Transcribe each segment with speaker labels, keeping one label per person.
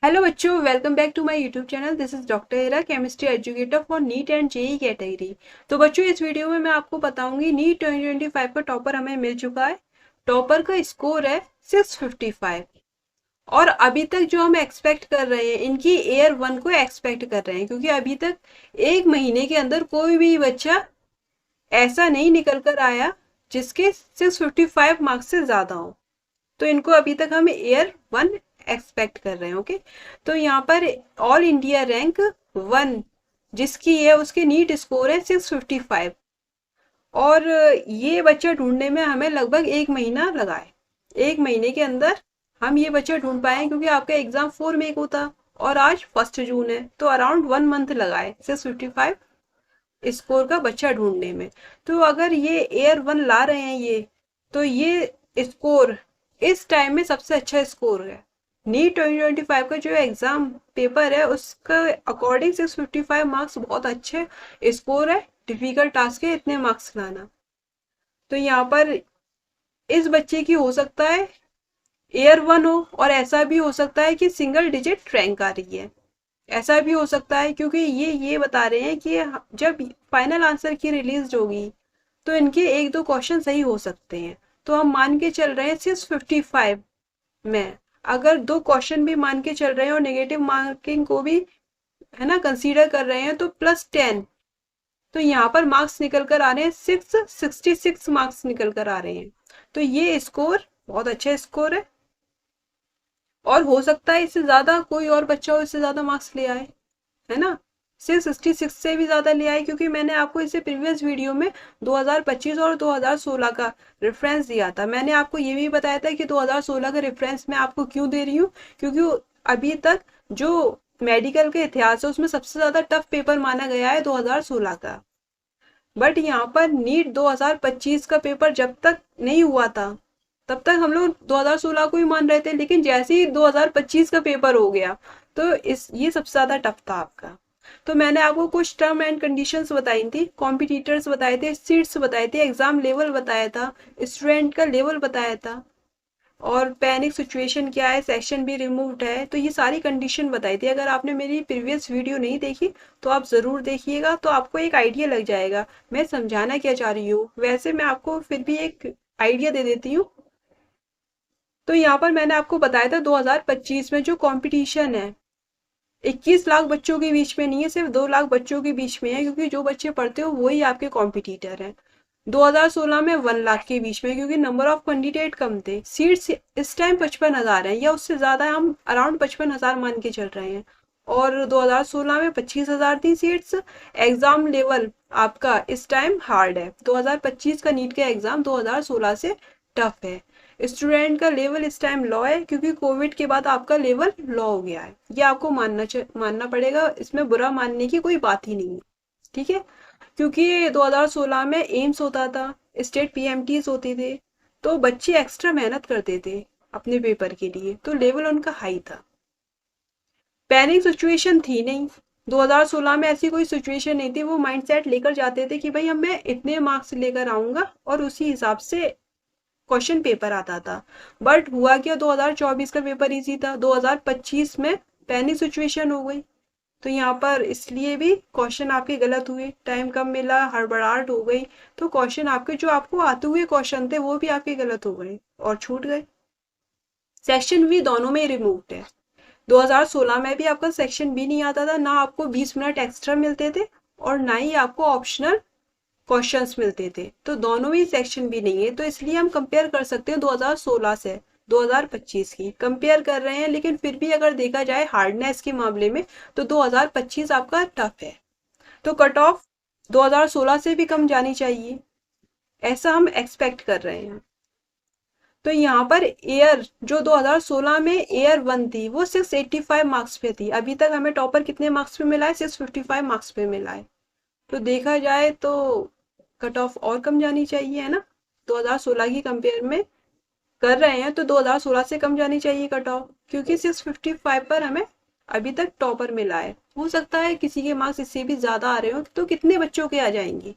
Speaker 1: Hello बच्चों, welcome back to my YouTube channel. This is doctor Hira, chemistry educator for NEET and JEE category. तो बच्चों, इस video में मैं आपको बताऊंगी नीट 2025 का टॉपर हमें मिल चुका है। टॉपर का स्कोर है 655। और अभी तक जो हम एक्सपेक्ट कर रहे हैं, इनकी एयर वन को एक्सपेक्ट कर रहे हैं, क्योंकि अभी तक एक महीने के अंदर कोई भी बच्चा ऐसा नहीं निकल कर आया जिसके 655 मार्क्स से ज्यादा हो। तो इनको अभी तक हम एयर वन एक्सपेक्ट कर रहे हैं। ओके, तो यहाँ पर ऑल इंडिया रैंक वन जिसकी है, उसके नीट स्कोर है 655। और ये बच्चा ढूंढने में हमें लगभग एक महीना लगा है। एक महीने के अंदर हम ये बच्चा ढूंढ पाए हैं, क्योंकि आपका एग्जाम 4 मई को था और आज 1 जून है, तो अराउंड 1 मंथ लगा है 655 स्कोर का बच्चा ढूंढने में। तो अगर ये एयर वन ला रहे हैं ये, तो ये स्कोर इस टाइम में सबसे अच्छा स्कोर है। नीट 2025 का जो एग्जाम पेपर है, उसका अकॉर्डिंग 655 मार्क्स बहुत अच्छे स्कोर है। डिफिकल्ट टास्क है इतने मार्क्स लाना। तो यहाँ पर इस बच्चे की हो सकता है एयर वन हो, और ऐसा भी हो सकता है कि सिंगल डिजिट रैंक आ रही है। ऐसा भी हो सकता है, क्योंकि ये बता रहे हैं कि जब फाइनल आंसर की रिलीज होगी तो इनके एक दो क्वेश्चन सही हो सकते हैं। तो हम मान के चल रहे हैं 655 में, अगर दो क्वेश्चन भी मान के चल रहे हैं और नेगेटिव मार्किंग को भी है ना कंसीडर कर रहे हैं, तो +10। तो यहाँ पर मार्क्स निकल कर आ रहे हैं 666 मार्क्स निकल कर आ रहे हैं। तो ये स्कोर बहुत अच्छा स्कोर है। और हो सकता है इससे ज्यादा कोई और बच्चा हो, इससे ज्यादा मार्क्स ले आए, है ना, 666 से भी ज्यादा ले आए, क्योंकि मैंने आपको इससे प्रीवियस वीडियो में 2025 और 2016 का रेफरेंस दिया था। मैंने आपको ये भी बताया था कि 2016 का रेफरेंस मैं आपको क्यों दे रही हूँ, क्योंकि अभी तक जो मेडिकल का इतिहास है उसमें सबसे ज्यादा टफ पेपर माना गया है 2016 का। बट यहाँ पर नीट 2025 का पेपर जब तक नहीं हुआ था, तब तक हम लोग 2016 को ही मान रहे थे, लेकिन जैसे ही 2025 का पेपर हो गया, तो इस ये सबसे ज्यादा टफ था आपका। तो मैंने आपको कुछ टर्म एंड कंडीशंस बताई थी, कॉम्पिटिटर्स बताए थे, सीट्स बताए थे, एग्जाम लेवल बताया था, स्टूडेंट का लेवल बताया था, और पैनिक सिचुएशन क्या है, सेक्शन भी रिमूव्ड है। तो ये सारी कंडीशन बताई थी। अगर आपने मेरी प्रीवियस वीडियो नहीं देखी तो आप ज़रूर देखिएगा, तो आपको एक आइडिया लग जाएगा मैं समझाना क्या चाह रही हूँ। वैसे मैं आपको फिर भी एक आइडिया दे देती हूँ। तो यहाँ पर मैंने आपको बताया था 2025 में जो कंपटीशन है 21 लाख बच्चों के बीच में नहीं है, सिर्फ 2 लाख बच्चों के बीच में है, क्योंकि जो बच्चे पढ़ते हो वही आपके कॉम्पिटिटर हैं। 2016 में 1 लाख के बीच में, क्योंकि नंबर ऑफ कैंडिडेट कम थे। सीट्स इस टाइम 55,000 है, या उससे ज्यादा, हम अराउंड 55,000 मान के चल रहे हैं। और 2016 में 25,000 थी सीट्स। एग्जाम लेवल आपका इस टाइम हार्ड है। 2025 का नीट का एग्जाम 2016 से टफ है। स्टूडेंट का लेवल इस टाइम लो है, क्योंकि कोविड के बाद आपका लेवल लो हो गया है। ये आपको मानना पड़ेगा, इसमें बुरा मानने की कोई बात ही नहीं है। ठीक है, क्योंकि 2016 में एम्स होता था, स्टेट पीएमटीज होते थे, तो बच्चे एक्स्ट्रा मेहनत करते थे अपने पेपर के लिए, तो लेवल उनका हाई था। पैनिक सिचुएशन थी नहीं 2016 में, ऐसी कोई सिचुएशन नहीं थी। वो माइंडसेट लेकर जाते थे कि भाई हम मैं इतने मार्क्स लेकर आऊंगा, और उसी हिसाब से क्वेश्चन पेपर आता था। बट हुआ क्या, 2024 का पेपर इजी था, 2025 में पैनिक सिचुएशन हो गई। तो यहाँ पर इसलिए भी क्वेश्चन आपके गलत हुए, टाइम कम मिला, हड़बड़ाहट हो गई, तो क्वेश्चन आपके जो आपको आते हुए क्वेश्चन थे वो भी आपके गलत हो गए और छूट गए। सेक्शन भी दोनों में रिमूव्ड है। 2016 में भी आपका सेक्शन बी नहीं आता था, ना आपको 20 मिनट एक्स्ट्रा मिलते थे, और ना ही आपको ऑप्शनल क्वेश्चंस मिलते थे। तो दोनों ही सेक्शन भी नहीं है, तो इसलिए हम कंपेयर कर सकते हैं 2016 से 2025 की कंपेयर कर रहे हैं। लेकिन फिर भी अगर देखा जाए हार्डनेस के मामले में, तो 2025 आपका टफ है। तो कट ऑफ 2016 से भी कम जानी चाहिए, ऐसा हम एक्सपेक्ट कर रहे हैं। तो यहाँ पर एयर जो 2016 में एयर वन थी, वो 685 मार्क्स पे थी। अभी तक हमें टॉपर कितने मार्क्स पे मिला है, 655 मार्क्स पे मिला है। तो देखा जाए तो कट ऑफ और कम जानी चाहिए, है ना। 2016 की कंपेयर में कर रहे हैं, तो 2016 से कम जानी चाहिए कट ऑफ, क्योंकि 655 पर हमें अभी तक टॉपर मिला है। हो सकता है किसी के मार्क्स इससे भी ज्यादा आ रहे हो, तो कितने बच्चों के आ जाएंगे,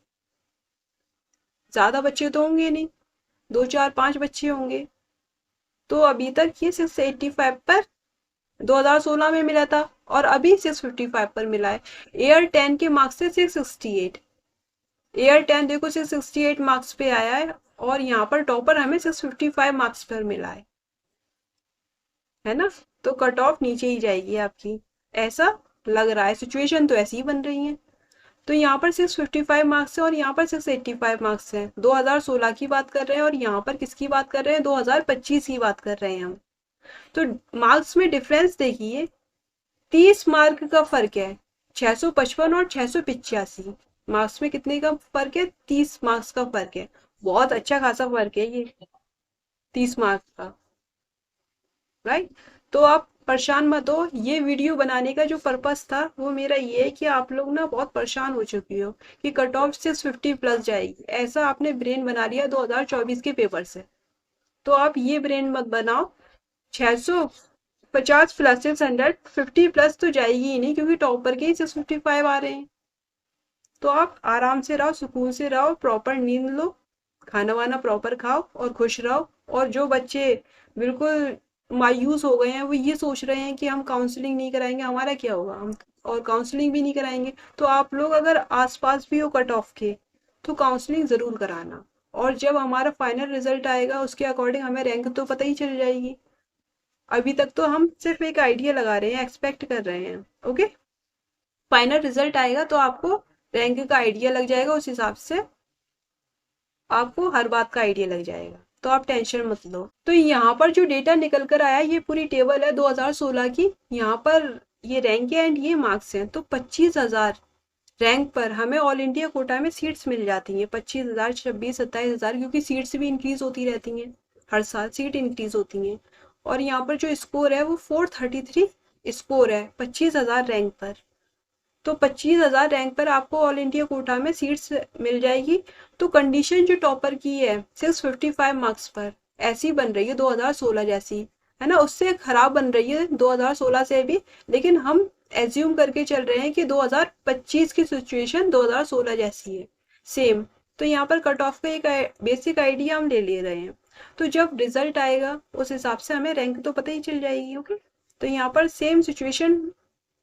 Speaker 1: ज्यादा बच्चे तो होंगे नहीं, 2 4 5 बच्चे होंगे। तो अभी तक ये 685 पर 2016 में मिला था और अभी 655 पर मिला है। एयर 10 के मार्क्स से 668, एयर 10 देखो 668 मार्क्स पे आया है और यहाँ पर टॉपर हमें 655 मार्क्स पर मिला है ना। तो कट ऑफ नीचे ही जाएगी आपकी, ऐसा लग रहा है, सिचुएशन तो ऐसी ही बन रही है। तो यहाँ पर 655 मार्क्स है और यहाँ पर 685 मार्क्स है। 2016 की बात कर रहे हैं और यहाँ पर किसकी बात कर रहे हैं, 2025 की बात कर रहे हैं हम। तो मार्क्स में डिफरेंस देखिए, 30 मार्क का फर्क है। 655 और 685 मार्क्स में कितने का फर्क है, 30 मार्क्स का फर्क है। बहुत अच्छा खासा फर्क है ये 30 मार्क्स का, राइट। तो आप परेशान मत हो, ये वीडियो बनाने का जो पर्पस था वो मेरा ये है कि आप लोग ना बहुत परेशान हो चुकी हो कि कट ऑफ 650 प्लस जाएगी, ऐसा आपने ब्रेन बना लिया 2024 के पेपर से। तो आप ये ब्रेन मत बनाओ। 650 प्लस 650 प्लस तो जाएगी ही नहीं, क्योंकि टॉपर के ही 655 आ रहे हैं। तो आप आराम से रहो, सुकून से रहो, प्रॉपर नींद लो, खाना वाना प्रॉपर खाओ और खुश रहो। और जो बच्चे बिल्कुल मायूस हो गए हैं, वो ये सोच रहे हैं कि हम काउंसलिंग नहीं कराएंगे, हमारा क्या होगा, हम और काउंसलिंग भी नहीं कराएंगे, तो आप लोग अगर आसपास भी हो कट ऑफ के तो काउंसलिंग ज़रूर कराना। और जब हमारा फाइनल रिजल्ट आएगा उसके अकॉर्डिंग हमें रैंक तो पता ही चल जाएगी। अभी तक तो हम सिर्फ एक आइडिया लगा रहे हैं, एक्सपेक्ट कर रहे हैं। ओके, फाइनल रिजल्ट आएगा तो आपको रैंक का आइडिया लग जाएगा, उस हिसाब से आपको हर बात का आइडिया लग जाएगा। तो आप टेंशन मत लो। तो यहाँ पर जो डेटा निकल कर आया, ये पूरी टेबल है 2016 की। यहाँ पर ये रैंक है एंड ये मार्क्स हैं। तो 25,000 रैंक पर हमें ऑल इंडिया कोटा में सीट्स मिल जाती हैं। 25,000, 26, 27,000, क्योंकि सीट्स भी इंक्रीज होती रहती हैं, हर साल सीट इंक्रीज होती हैं। और यहाँ पर जो स्कोर है वो 433 स्कोर है 25,000 रैंक पर। तो 25,000 रैंक पर आपको ऑल इंडिया कोटा में सीट्स मिल जाएगी। तो कंडीशन जो टॉपर की है 655 मार्क्स पर, ऐसी बन रही है 2016 जैसी, है ना, उससे खराब बन रही है 2016 से भी। लेकिन हम एज्यूम करके चल रहे हैं कि 2025 की सिचुएशन 2016 जैसी है, सेम। तो यहाँ पर कट ऑफ का एक बेसिक आइडिया हम ले रहे हैं। तो जब रिजल्ट आएगा उस हिसाब से हमें रैंक तो पता ही चल जाएगी। ओके, तो यहाँ पर सेम सिचुएशन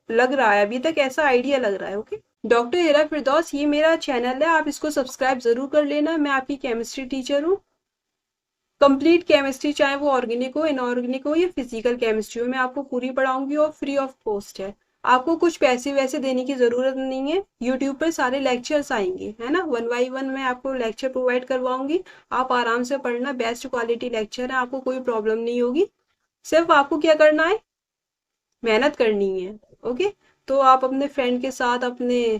Speaker 1: लग रहा है, अभी तक ऐसा आइडिया लग रहा है। ओके, डॉक्टर हिरा फिरदौस ये मेरा चैनल है, आप इसको सब्सक्राइब जरूर कर लेना। मैं आपकी केमिस्ट्री टीचर हूँ। कंप्लीट केमिस्ट्री, चाहे वो ऑर्गेनिक हो, इनऑर्गेनिक हो या फिजिकल केमिस्ट्री हो, मैं आपको पूरी पढ़ाऊंगी और फ्री ऑफ कॉस्ट है। आपको कुछ पैसे वैसे देने की ज़रूरत नहीं है। यूट्यूब पर सारे लेक्चर्स आएंगे, है ना, 1 बाई 1 मैं आपको लेक्चर प्रोवाइड करवाऊंगी। आप आराम से पढ़ना, बेस्ट क्वालिटी लेक्चर है, आपको कोई प्रॉब्लम नहीं होगी। सिर्फ आपको क्या करना है, मेहनत करनी है। ओके, तो आप अपने फ्रेंड के साथ, अपने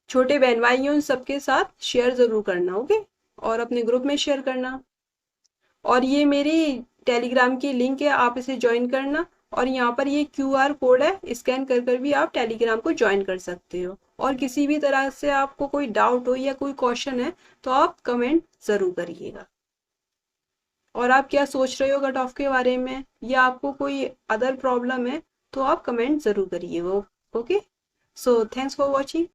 Speaker 1: छोटे बहन भाई हैं उन सबके साथ शेयर ज़रूर करना। ओके, और अपने ग्रुप में शेयर करना। और ये मेरी टेलीग्राम की लिंक है, आप इसे ज्वाइन करना। और यहाँ पर ये QR कोड है, स्कैन कर कर भी आप टेलीग्राम को ज्वाइन कर सकते हो। और किसी भी तरह से आपको कोई डाउट हो या कोई क्वेश्चन है तो आप कमेंट ज़रूर करिएगा। और आप क्या सोच रहे हो कट ऑफ के बारे में, या आपको कोई अदर प्रॉब्लम है तो आप कमेंट ज़रूर करिएगा। Okay, so thanks for watching.